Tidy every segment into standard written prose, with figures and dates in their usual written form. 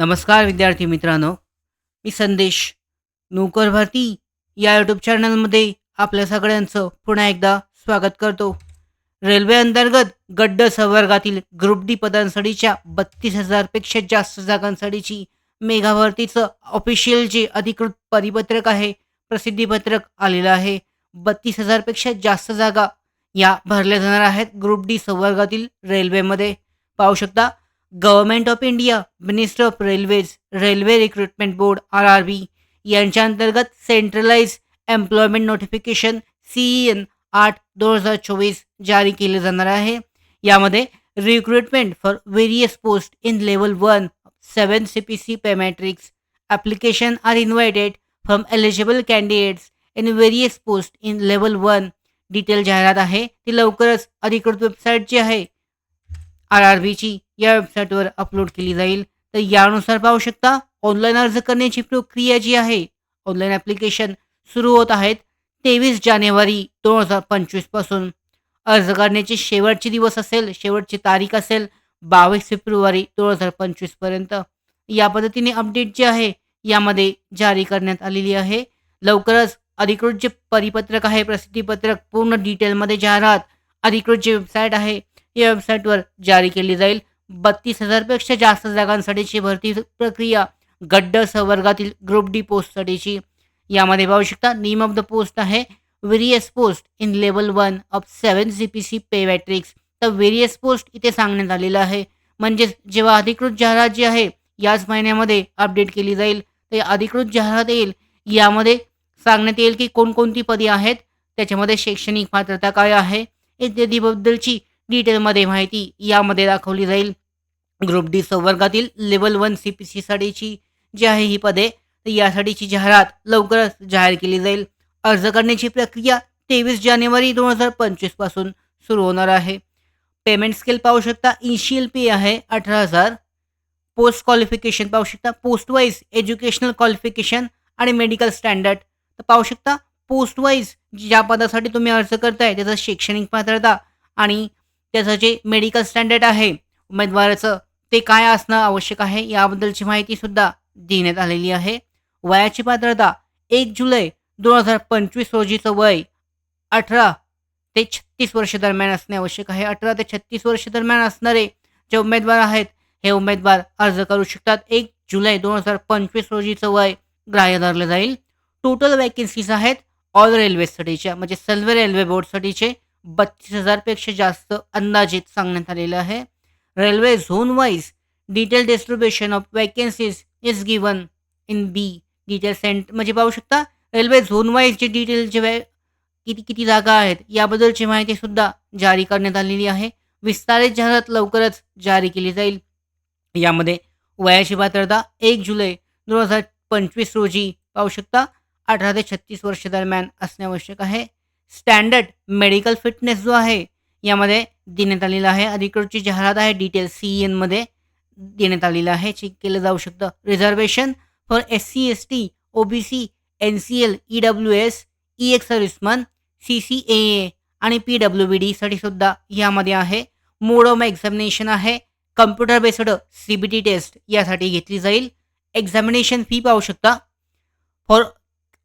नमस्कार विद्यार्थी मित्रांनो, मी संदेश. नोकर भरती या यूट्यूब चॅनलमध्ये आपल्या सगळ्यांचं पुन्हा एकदा स्वागत करतो. रेल्वे अंतर्गत गड्ड संवर्गातील ग्रुप डी पदांसाठीच्या 32,000 पेक्षा जास्त जागांसाठीची मेगा भरतीचं ऑफिशियल जे अधिकृत परिपत्रक आहे, प्रसिद्धीपत्रक आलेलं आहे. 32,000 पेक्षा जास्त जागा या भरल्या जाणार आहेत ग्रुप डी संवर्गातील रेल्वेमध्ये. पाहू शकता, government of India, minister of railways, railway recruitment board (RRB) यांच्या अंतर्गत सेंट्रलाइज एम्प्लॉयमेंट नोटिफिकेशन CEN 8/2024 जारी केले जाणार आहे. यामध्ये recruitment for various post in level 1 7 CPC pay matrix application are invited from eligible candidates in various post in level 1. Detail जाहिरात आहे ती लवकरच अधिकृत वेबसाईट जी आहे RRBची या वेबसाईटवर अपलोड केली जाईल. तर यानुसार पाहू शकता, ऑनलाईन अर्ज करण्याची प्रक्रिया जी आहे, ऑनलाईन ॲप्लिकेशन सुरू होत आहेत 23 जानेवारी 2025 पासून. अर्ज करण्याची शेवटची तारीख असेल 22 फेब्रुवारी 2025 पर्यंत. या पद्धतीने अपडेट जे आहे यामध्ये जारी करण्यात आलेली आहे. लवकरच अधिकृत जे परिपत्रक आहे, प्रसिद्धीपत्रक, पूर्ण डिटेलमध्ये जाहिरात अधिकृत जी वेबसाईट आहे या वेबसाईटवर जारी केली जाईल. 32,000 पेक्षा जास्त जागांसाठीची भरती प्रक्रिया गड्ड संवर्गातील ग्रुप डी पोस्टसाठीची. यामध्ये पाहू शकता, नेम ऑफ द पोस्ट आहे various post in level 1 of 7 CPC pay matrix. तर व्हेरियस पोस्ट इथे सांगण्यात आलेलं आहे. म्हणजेच जेव्हा अधिकृत जाहिरात जी आहे याच महिन्यामध्ये अपडेट केली जाईल, तर या अधिकृत जाहिरात येईल यामध्ये सांगण्यात येईल की कोणकोणती पदे आहेत, त्याच्यामध्ये शैक्षणिक पात्रता काय आहे इत्यादीबद्दलची डिटेलमध्ये माहिती यामध्ये दाखवली जाईल. ग्रुप डी संवर्गातील लेवल 1 CPC साठीची जी आहे ही पदे, तर यासाठीची जाहिरात लवकरच जाहीर केली जाईल. अर्ज करण्याची प्रक्रिया 23 जानेवारी 2025 पासून सुरू होणार आहे. पेमेंट स्केल पाहू शकता, इनिशियल पे आहे 18,000. पोस्ट क्वालिफिकेशन पाहू शकता, पोस्ट वाईज एज्युकेशनल क्वालिफिकेशन आणि मेडिकल स्टँडर्ड. तर पाहू शकता, पोस्ट वाईज ज्या पदासाठी तुम्ही अर्ज करताय त्याचं शैक्षणिक पात्रता आणि त्याचं जे मेडिकल स्टँडर्ड आहे उमेदवाराचं, ते काय असणं आवश्यक आहे याबद्दलची माहितीसुद्धा देण्यात आलेली आहे. वयाची पात्रता 1 जुलै 2025 रोजीचं वय 18 ते 36 वर्ष दरम्यान असणे आवश्यक आहे. 18 ते 36 वर्ष दरम्यान असणारे जे उमेदवार आहेत, हे उमेदवार अर्ज करू शकतात. 1 जुलै 2025 रोजीचं वय ग्राह्य धरलं जाईल. टोटल वॅकन्सीज आहेत ऑल रेल्वेसाठीच्या, म्हणजे सर्व रेल्वे बोर्डसाठीचे 32,000 पेक्षा जास्त अंदाजित सांगण्यात आलेलं आहे. Railway zone wise detail distribution of vacancies is given in B. Detail म्हणजे पाहू शकता, रेल्वे झोन वाईज जे डिटेल किती किती जागा आहेत याबद्दलची माहिती सुद्धा जारी करण्यात आलेली आहे. विस्तारित जाहिरात लवकरच जारी केली जाईल. यामध्ये वयाची पात्रता 1 जुलै 2025 रोजी पाहू शकता 18 ते 36 वर्ष दरम्यान असणे आवश्यक आहे. स्टँडर्ड मेडिकल फिटनेस जो आहे यामध्ये देण्यात आलेला आहे. अधिकृतची जाहिरात आहे, डिटेल CENमध्ये देण्यात आलेलं आहे, चेक केलं जाऊ शकतं. Reservation for SC ST OBC NCL EWS EX servicemen CCAA आणि PWBD साठी सुद्धा यामध्ये आहे. मोड ऑफ एक्झामिनेशन आहे कम्प्युटर बेस्ड CBT टेस्ट यासाठी घेतली जाईल. एक्झामिनेशन फी पाहू शकता, for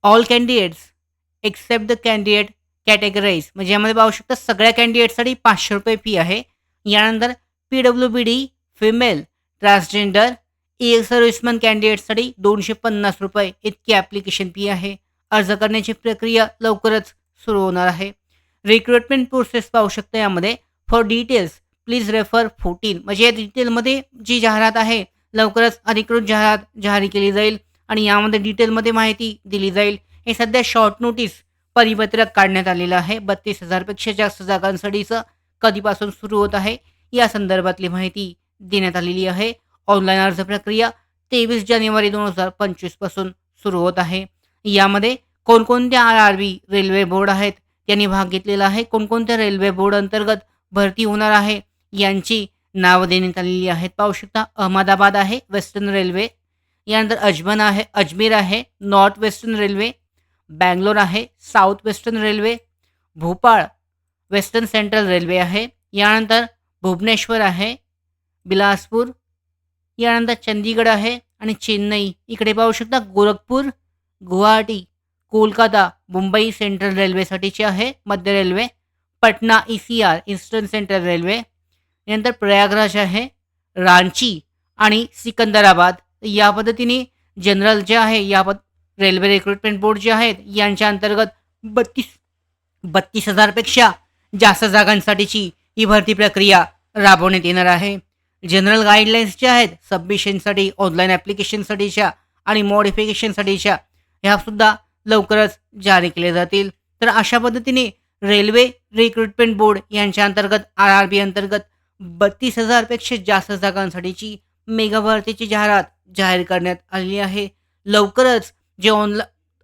all candidates except the candidate categorise, म्हणजे यामध्ये पाहू शकता सगळ्या कॅन्डिडेटसाठी ₹500 फी आहे. यानंतर PWBD female, transgender, EX serviceman कॅन्डिडेटसाठी ₹250 इतकी ॲप्लिकेशन फी आहे. अर्ज करण्याची प्रक्रिया लवकरच सुरू होणार आहे. रिक्रुटमेंट प्रोसेस पाहू शकता, यामध्ये फॉर डिटेल्स प्लीज रेफर 14, म्हणजे या डिटेलमध्ये जी जाहिरात आहे लवकरच अधिकृत जाहिरात जारी केली जाईल आणि यामध्ये डिटेलमध्ये माहिती दिली जाईल. हे सध्या शॉर्ट नोटीस परिपत्रक काढण्यात आलेलं आहे. 32,000 पेक्षा जास्त जागांसाठीचं कधीपासून सुरू होत आहे या संदर्भातली माहिती देण्यात आलेली आहे. ऑनलाईन अर्ज प्रक्रिया 23 जानेवारी 2025 पासून सुरू होत आहे. यामध्ये कोणकोणत्या RRB रेल्वे बोर्ड आहेत यांनी भाग घेतलेला आहे, कोणकोणत्या रेल्वे बोर्ड अंतर्गत भरती होणार आहे यांची नावं देण्यात आलेली आहेत. पाहू शकता, अहमदाबाद आहे वेस्टर्न रेल्वे, यानंतर अजमेर आहे नॉर्थ वेस्टर्न रेल्वे, बँगलोर आहे south western railway, Bhopal western central railway आहे, यानंतर भुवनेश्वर आहे, बिलासपूर यानंतर चंदीगड आहे आणि चेन्नई. इकडे पाहू शकता गोरखपूर, गुवाहाटी, कोलकाता, मुंबई सेंट्रल रेल्वेसाठीची आहे मध्य railway. Patna ECR eastern central railway. यानंतर प्रयागराज आहे, रांची आणि सिकंदराबाद. या पद्धतीने जनरल जे आहे रेल्वे रिक्रुटमेंट बोर्ड जे आहेत यांच्या अंतर्गत 32,000पेक्षा जास्त जागांसाठीची ही भरती प्रक्रिया राबवण्यात येणार आहे. जनरल गाईडलाईन्स ज्या आहेत सबमिशनसाठी, ऑनलाईन ॲप्लिकेशनसाठीच्या आणि मॉडिफिकेशनसाठीच्या ह्यासुद्धा लवकरच जारी केले जातील. तर अशा पद्धतीने रेल्वे रिक्रुटमेंट बोर्ड यांच्या अंतर्गत RRB अंतर्गत 32,000पेक्षा जास्त जागांसाठीची मेगा भरतीची जाहिरात जाहीर करण्यात आलेली आहे. लवकरच जे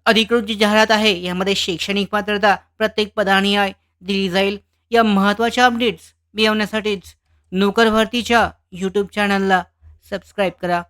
अधिकृत जी जाहिरात आहे यामध्ये शैक्षणिक पात्रता प्रत्येक पदानिहाय दिली जाईल. या महत्त्वाच्या अपडेट्स मिळवण्यासाठीच नोकर भरतीच्या यूट्यूब चॅनलला सबस्क्राईब करा.